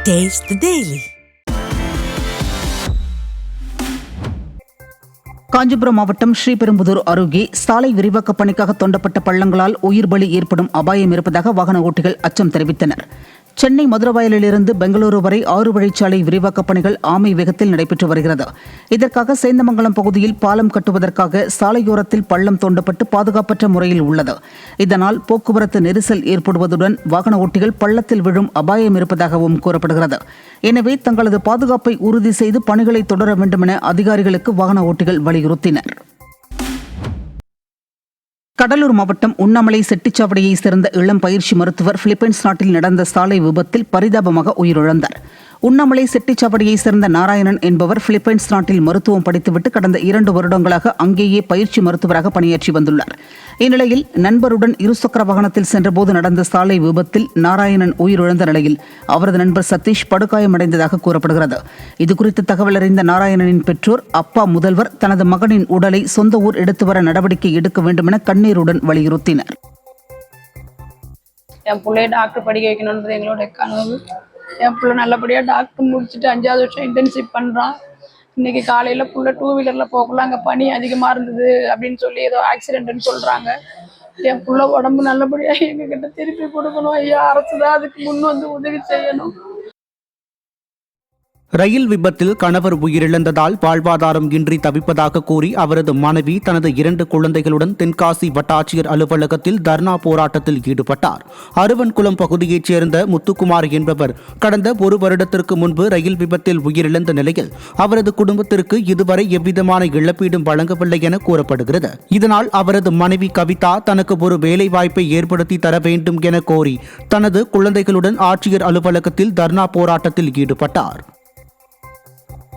Taste the Daily. Kanchipuram மாவட்டம் ஸ்ரீபெரும்புதூர் அருகே சாலை விரிவாக்கப் பணிக்காக தோண்டப்பட்ட பள்ளங்களால் உயிர் பலி ஏற்படும் அபாயம் இருப்பதாக வாகன ஓட்டிகள் அச்சம் தெரிவித்தனர். சென்னை மதுரவாயலிலிருந்து பெங்களூரு வரை 6 வழிச்சாலை விரிவாக்கப் பணிகள் ஆமை வேகத்தில் நடைபெற்று வருகிறது. இதற்காக சேந்தமங்கலம் பகுதியில் பாலம் கட்டுவதற்காக சாலையோரத்தில் பள்ளம் தோண்டப்பட்டு பாதுகாப்பற்ற முறையில் உள்ளது. இதனால் போக்குவரத்து நெரிசல் ஏற்படுவதுடன் வாகன ஓட்டிகள் பள்ளத்தில் விழும் அபாயம் இருப்பதாகவும் கூறப்படுகிறது. எனவே தங்களது பாதுகாப்பை உறுதி செய்து பணிகளை தொடர வேண்டும் என அதிகாரிகளுக்கு வாகன ஓட்டிகள் வலியுறுத்தினர். கடலூர் மாவட்டம் உண்ணாமலை செட்டிச்சாவடியைச் சேர்ந்த இளம் பயிற்சி மருத்துவர் பிலிப்பைன்ஸ் நாட்டில் நடந்த சாலை விபத்தில் பரிதாபமாக உயிரிழந்தார். உண்ணாமலை செட்டிச்சாவடியைச் சேர்ந்த நாராயணன் என்பவர் பிலிப்பைன்ஸ் நாட்டில் மருத்துவம் படித்துவிட்டு கடந்த 2 வருடங்களாக அங்கேயே பயிற்சி மருத்துவராக பணியாற்றி வந்துள்ளார். இந்நிலையில் நண்பருடன் இருசக்கர வாகனத்தில் சென்றபோது நடந்த சாலை விபத்தில் நாராயணன் உயிரிழந்த நிலையில் அவரது நண்பர் சதீஷ் படுகாயமடைந்ததாக கூறப்படுகிறது. இதுகுறித்து தகவல் அறிந்த நாராயணனின் பெற்றோர் அப்பா முதல்வர் தனது மகனின் உடலை சொந்த ஊர் எடுத்து வர நடவடிக்கை எடுக்க வேண்டும் என கண்ணீருடன் வலியுறுத்தினர். என் பிள்ளைய டாக்டர் படிக்க வைக்கணுன்றது எங்களோட கனவு. என் பிள்ளை நல்லபடியாக டாக்டர் முடிச்சுட்டு 5வது வருஷம் இன்டர்ன்ஷிப் பண்ணுறான். இன்னைக்கு காலையில் புள்ள 2 வீலரில் போகலாம், அங்கே பனி அதிகமாக இருந்தது அப்படின்னு சொல்லி ஏதோ ஆக்சிடென்ட்னு சொல்கிறாங்க. என் பிள்ளை உடம்பு நல்லபடியாக எங்ககிட்ட திருப்பி கொடுக்கணும் ஐயா. அரசு தான் அதுக்கு முன் வந்து உதவி செய்யணும். ரயில் விபத்தில் கணவர் உயிரிழந்ததால் வாழ்வாதாரம் இன்றி தவிப்பதாக கூறி அவரது மனைவி தனது 2 குழந்தைகளுடன் தென்காசி வட்டாட்சியர் அலுவலகத்தில் தர்ணா போராட்டத்தில் ஈடுபட்டார். அருவன்குளம் பகுதியைச் சேர்ந்த முத்துக்குமார் என்பவர் கடந்த 1 வருடத்திற்கு முன்பு ரயில் விபத்தில் உயிரிழந்த நிலையில் அவரது குடும்பத்திற்கு இதுவரை எவ்விதமான இழப்பீடும் வழங்கவில்லை என கூறப்படுகிறது. இதனால் அவரது மனைவி கவிதா தனக்கு ஒரு வேலைவாய்ப்பை ஏற்படுத்தி தர வேண்டும் என கோரி தனது குழந்தைகளுடன் ஆட்சியர் அலுவலகத்தில் தர்ணா போராட்டத்தில் ஈடுபட்டார்.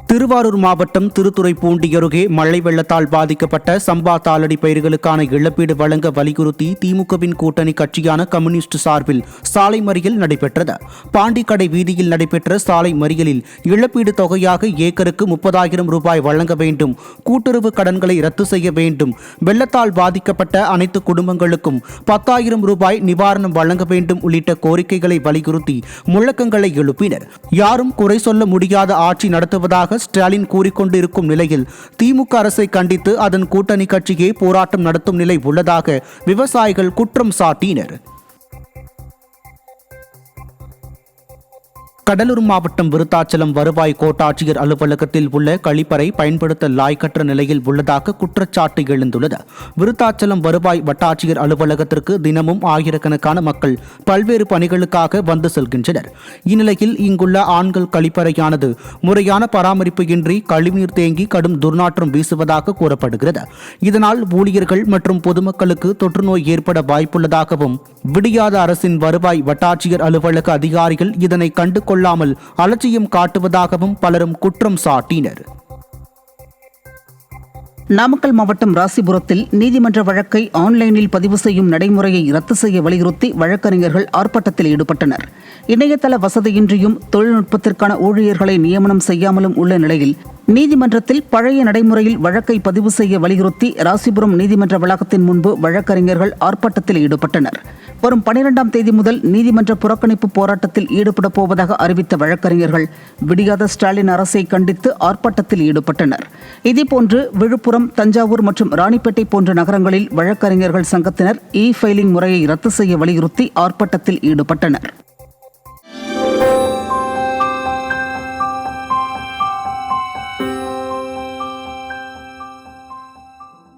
திருவாரூர் மாவட்டம் திருத்துறைப்பூண்டி அருகே மழை வெள்ளத்தால் பாதிக்கப்பட்ட சம்பா தாளடி பயிர்களுக்கான இழப்பீடு வழங்க வலியுறுத்தி திமுகவின் கூட்டணி கட்சியான கம்யூனிஸ்ட் சார்பில் சாலை மறியல் நடைபெற்றது. பாண்டிக்கடை வீதியில் நடைபெற்ற சாலை மறியலில் இழப்பீடு தொகையாக ஏக்கருக்கு 30,000 ரூபாய் வழங்க வேண்டும், கூட்டுறவு கடன்களை ரத்து செய்ய வேண்டும், வெள்ளத்தால் பாதிக்கப்பட்ட அனைத்து குடும்பங்களுக்கும் 10,000 ரூபாய் நிவாரணம் வழங்க வேண்டும் உள்ளிட்ட கோரிக்கைகளை வலியுறுத்தி முழக்கங்களை எழுப்பினர். யாரும் குறை சொல்ல முடியாத ஆட்சி நடத்துவதாக ஸ்டாலின் கூறிக்கொண்டு இருக்கும் நிலையில் திமுக அரசை கண்டித்து அதன் கூட்டணி கட்சியே போராட்டம் நடத்தும் நிலை உள்ளதாக விவசாயிகள் குற்றம் சாட்டினர். கடலூர் மாவட்டம் விருத்தாச்சலம் வருவாய் கோட்டாட்சியர் அலுவலகத்தில் உள்ள கழிப்பறை பயன்படுத்த லாய்க்கற்ற நிலையில் உள்ளதாக குற்றச்சாட்டு எழுந்துள்ளது. விருத்தாச்சலம் வருவாய் வட்டாட்சியர் அலுவலகத்திற்கு தினமும் ஆயிரக்கணக்கான மக்கள் பல்வேறு பணிகளுக்காக வந்து செல்கின்றனர். இந்நிலையில் இங்குள்ள ஆண்கள் கழிப்பறையானது முறையான பராமரிப்பு இன்றி கழிவுநீர் தேங்கி கடும் துர்நாற்றம் வீசுவதாக கூறப்படுகிறது. இதனால் ஊழியர்கள் மற்றும் பொதுமக்களுக்கு தொற்றுநோய் ஏற்பட வாய்ப்புள்ளதாகவும் விடியாத அரசின் வருவாய் வட்டாட்சியர் அலுவலக அதிகாரிகள் இதனை கண்டு கொள்ளாமல் அலட்சியம் காட்டுவதாகவும் பலரும் குற்றம் சாட்டினர். நாமக்கல் மாவட்டம் ராசிபுரத்தில் நீதிமன்ற வழக்கை ஆன்லைனில் பதிவு செய்யும் நடைமுறையை ரத்து செய்ய வலியுறுத்தி வழக்கறிஞர்கள் ஆர்ப்பாட்டத்தில் ஈடுபட்டனர். இணையதள வசதியின்றியும் தொழில்நுட்பத்திற்கான ஊழியர்களை நியமனம் செய்யாமலும் உள்ள நிலையில் நீதிமன்றத்தில் பழைய நடைமுறையில் வழக்கை பதிவு செய்ய வலியுறுத்தி ராசிபுரம் நீதிமன்ற வளாகத்தின் முன்பு வழக்கறிஞர்கள் ஆர்ப்பாட்டத்தில் ஈடுபட்டனர். வரும் 12ஆம் தேதி முதல் நீதிமன்ற புறக்கணிப்பு போராட்டத்தில் ஈடுபடப் போவதாக அறிவித்த வழக்கறிஞர்கள் விடியாத ஸ்டாலின் அரசை கண்டித்து ஆர்ப்பாட்டத்தில் ஈடுபட்டனர். இதேபோன்று விழுப்புரம், தஞ்சாவூர் மற்றும் ராணிப்பேட்டை போன்ற நகரங்களில் வழக்கறிஞர்கள் சங்கத்தினர் ஃபைலிங் முறையை ரத்து செய்ய வலியுறுத்தி ஆர்ப்பாட்டத்தில் ஈடுபட்டனர்.